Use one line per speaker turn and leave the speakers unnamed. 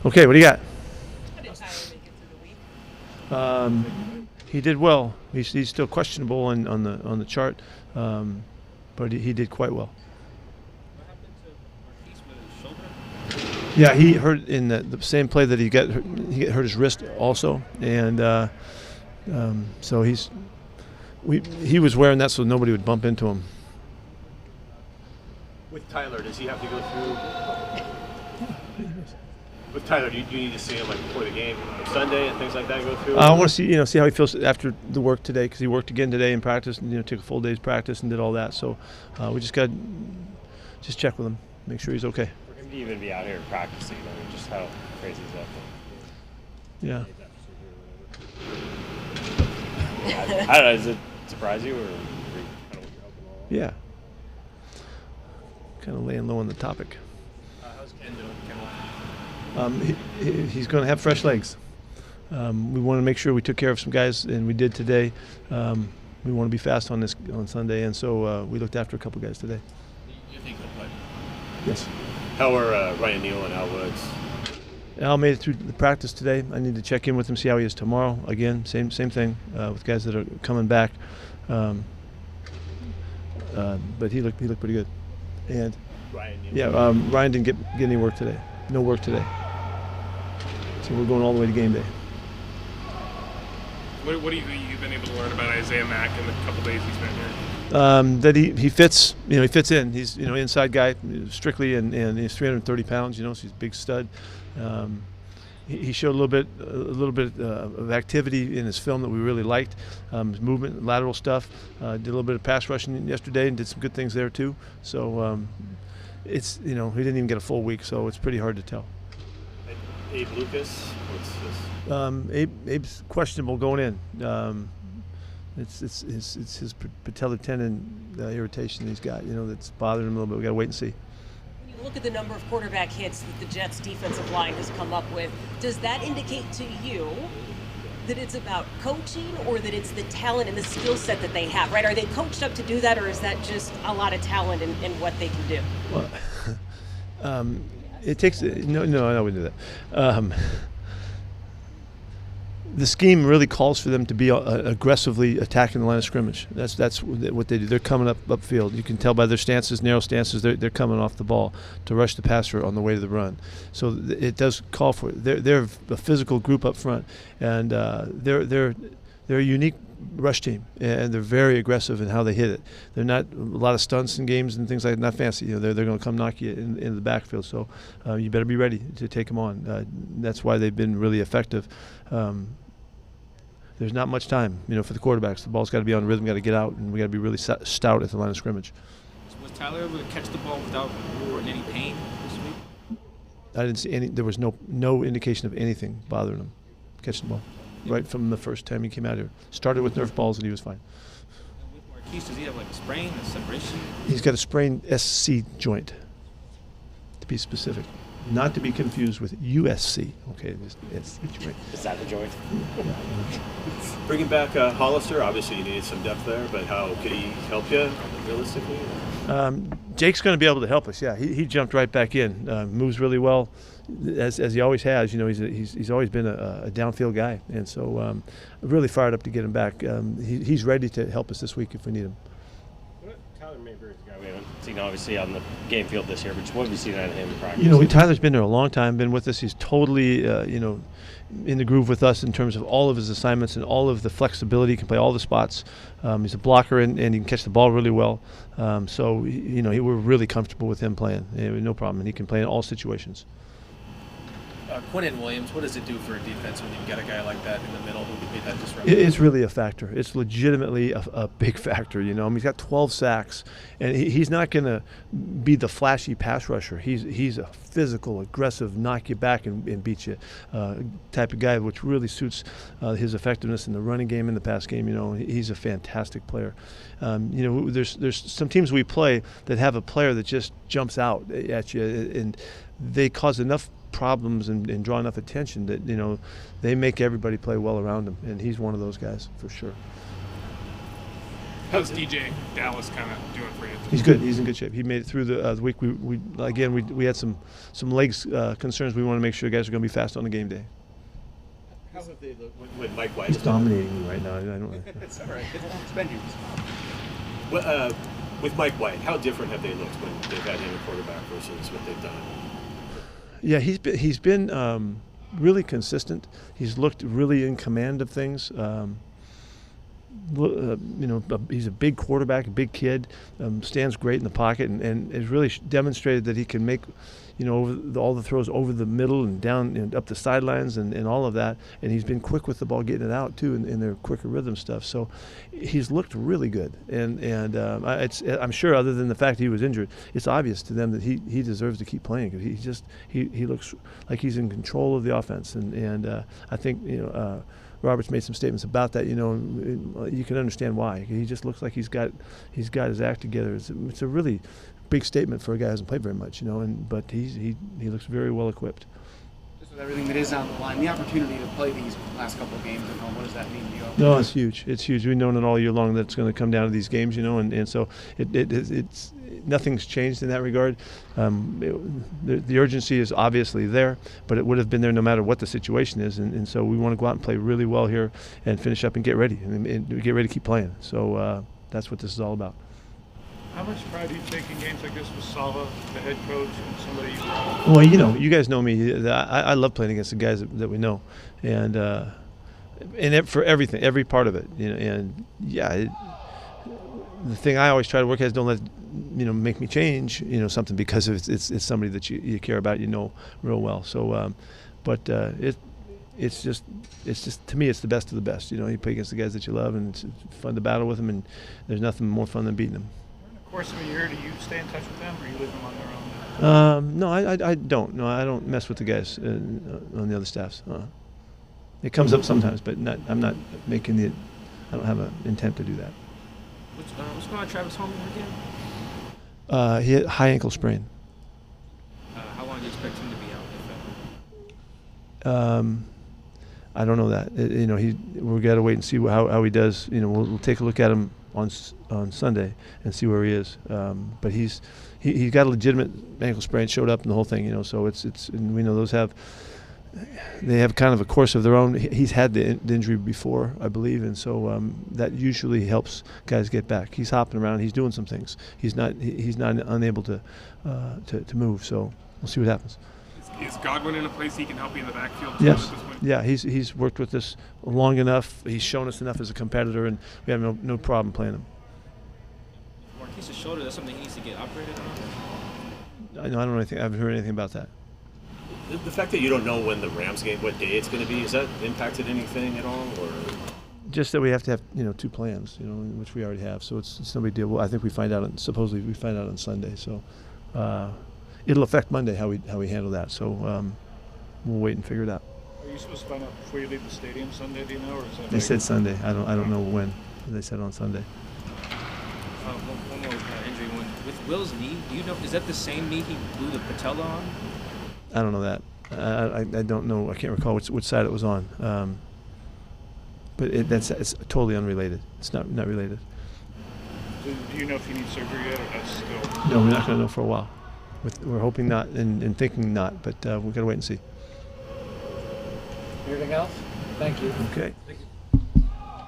Okay, what do you got?
How did Tyler make it through the week?
He did well. He's still questionable on the chart, but he did quite well.
What happened to Marquise with his shoulder?
Yeah, he hurt in the same play that he hurt his wrist also, and so he was wearing that so nobody would bump into him.
With Tyler, does he have to go through? With Tyler, do you need to see him like before the game on Sunday and things like that go through?
I want to see how he feels after the work today, because he worked again today in practice and took a full day's practice and did all that. So we just got to check with him, make sure he's okay.
For him to even be out here practicing, just how crazy is that?
Yeah.
I don't know. Does it surprise you, or kind of what you're hoping all?
Yeah. Kind of laying low on the topic.
How's Ken doing, Carroll?
He's going to have fresh legs. We want to make sure we took care of some guys, and we did today. We want to be fast on Sunday, and so we looked after a couple guys today.
You think he'll play?
Yes.
How are Ryan Neal and Al Woods?
Al made it through the practice today. I need to check in with him, see how he is tomorrow. Again, same thing with guys that are coming back. But he looked pretty good. And
Ryan Neal.
yeah, Ryan didn't get any work today. No work today. So we're going all the way to game day.
What do you think you've been able to learn about Isaiah Mack in the couple days he's been here?
That he fits, he fits in. He's inside guy strictly, and he's 330 pounds. So he's a big stud. He showed a little bit of activity in his film that we really liked. His movement, lateral stuff. Did a little bit of pass rushing yesterday and did some good things there too. So it's he didn't even get a full week, so it's pretty hard to tell.
Abe Lucas, what's his?
Abe's questionable going in. It's his patellar tendon irritation he's got. That's bothering him a little bit. We got to wait and see.
When you look at the number of quarterback hits that the Jets' defensive line has come up with, does that indicate to you that it's about coaching, or that it's the talent and the skill set that they have? Right? Are they coached up to do that, or is that just a lot of talent in what they can do?
Well, it takes no, I wouldn't do that. The scheme really calls for them to be aggressively attacking the line of scrimmage. That's what they do. They're coming upfield. You can tell by their stances, narrow stances. They're coming off the ball to rush the passer on the way to the run. So it does call for it. They're a physical group up front, and they're a unique rush team, and they're very aggressive in how they hit it. They're not a lot of stunts in games and things like that. Not fancy. They're going to come knock you in the backfield. So you better be ready to take them on. That's why they've been really effective. There's not much time, for the quarterbacks. The ball's got to be on rhythm, got to get out, and we got to be really stout at the line of scrimmage.
So was Tyler able to catch the ball without any pain this week?
I didn't see any. There was no indication of anything bothering him catching the ball right from the first time he came out here. Started with Nerf balls, and he was fine.
And with Marquise, does he have like a sprain, a separation?
He's got a sprained SC joint, to be specific. Not to be confused with USC. Okay, it's right.
Is that the joint?
Bringing back Hollister, obviously you needed some depth there, but how could he help you realistically?
Jake's going to be able to help us. Yeah, he jumped right back in. Moves really well, as he always has. He's always been a downfield guy, and so really fired up to get him back. He's ready to help us this week if we need him.
Tyler Mayberry's a guy we haven't seen obviously on the game field this year, but just what have you seen out of him in practice?
Tyler's been there a long time, been with us. He's totally, in the groove with us in terms of all of his assignments and all of the flexibility. He can play all the spots. He's a blocker, and he can catch the ball really well. So, we're really comfortable with him playing. No problem, and he can play in all situations.
Quinnen Williams, what does it do for a defense when you've got a guy like that in the middle who can be that disruptive?
It's really a factor. It's legitimately a big factor. He's got 12 sacks, and he's not going to be the flashy pass rusher. He's a physical, aggressive, knock you back and beat you type of guy, which really suits his effectiveness in the running game and the pass game. He's a fantastic player. There's some teams we play that have a player that just jumps out at you, and they cause enough problems and draw enough attention that they make everybody play well around him, and he's one of those guys for sure.
How's DJ Dallas kind of doing for you?
He's good. He's in good shape. He made it through the week. We had some legs concerns. We want to make sure guys are going to be fast on the game day.
How have they looked when Mike White
He's
is
dominating me right now. I don't.
It's all right. It's Benji's. Well, with Mike White, how different have they looked when they've had him at quarterback versus what they've done?
Yeah, he's been really consistent. He's looked really in command of things. He's a big quarterback, a big kid, stands great in the pocket, and has really demonstrated that he can make, all the throws over the middle and down and up the sidelines and all of that. And he's been quick with the ball, getting it out too, in their quicker rhythm stuff. So he's looked really good. And I'm sure, other than the fact he was injured, it's obvious to them that he deserves to keep playing, because he looks like he's in control of the offense. And I think Robert's made some statements about that. You can understand why. He just looks like he's got his act together. It's a really big statement for a guy who hasn't played very much, but he looks very well equipped.
Just with everything that is on the line, the opportunity to play these last couple of games at home, what does that mean to you?
No, it's huge. It's huge. We've known it all year long that it's going to come down to these games, and so it's nothing's changed in that regard. The urgency is obviously there, but it would have been there no matter what the situation is, and so we want to go out and play really well here and finish up and get ready and get ready to keep playing. So that's what this is all about.
How much pride do you take in games like this with Saleh, the head coach, and somebody you
Well, you guys know me. I love playing against the guys that we know, and for everything, every part of it. The thing I always try to work at is don't let make me change something because it's somebody that you care about, real well. So, it's just to me it's the best of the best. You play against the guys that you love, and it's fun to battle with them, and there's nothing more fun than beating them.
Of course, of a year, do you stay in touch with them, or you leave them on their own?
No, I don't. No, I don't mess with the guys on the other staffs. It comes up sometimes, but I'm not making it. I don't have an intent to do that.
What's going on, Travis Holman again?
He had high ankle sprain.
How long do you expect him to be out?
I don't know that. We got to wait and see how he does. We'll take a look at him on Sunday and see where he is. But he's got a legitimate ankle sprain, showed up in the whole thing. So it's and we know those have kind of a course of their own. He's had the injury before, I believe, and so that usually helps guys get back. He's hopping around. He's doing some things. He's not unable to move. So we'll see what happens.
Is Godwin in a place he can help you in the backfield? Too,
Yes.
At this point?
Yeah, he's worked with us long enough. He's shown us enough as a competitor, and we have no problem playing him.
Marquise's shoulder, that's something he needs to get operated on?
I don't know anything. I haven't heard anything about that.
The fact that you don't know when the Rams game, what day it's going to be, has that impacted anything at all, or?
Just that we have to have two plans, which we already have. So it's no big deal. Well, I think supposedly we find out on Sunday. So it'll affect Monday how we handle that. So we'll wait and figure it out.
Are you supposed to find out before you leave the stadium Sunday? Do you know, or is that?
They said Sunday. I don't know when. They said on Sunday.
One more injury one. With Will's knee, do you know, is that the same knee he blew the patella on?
I don't know that. I don't know. I can't recall which side it was on. But it's totally unrelated. It's not related.
Do you know if you need surgery yet, or that's still?
No, we're not going to know for a while. We're hoping not and thinking not, but we've got to wait and see.
Anything else? Thank you.
Okay.
Thank you.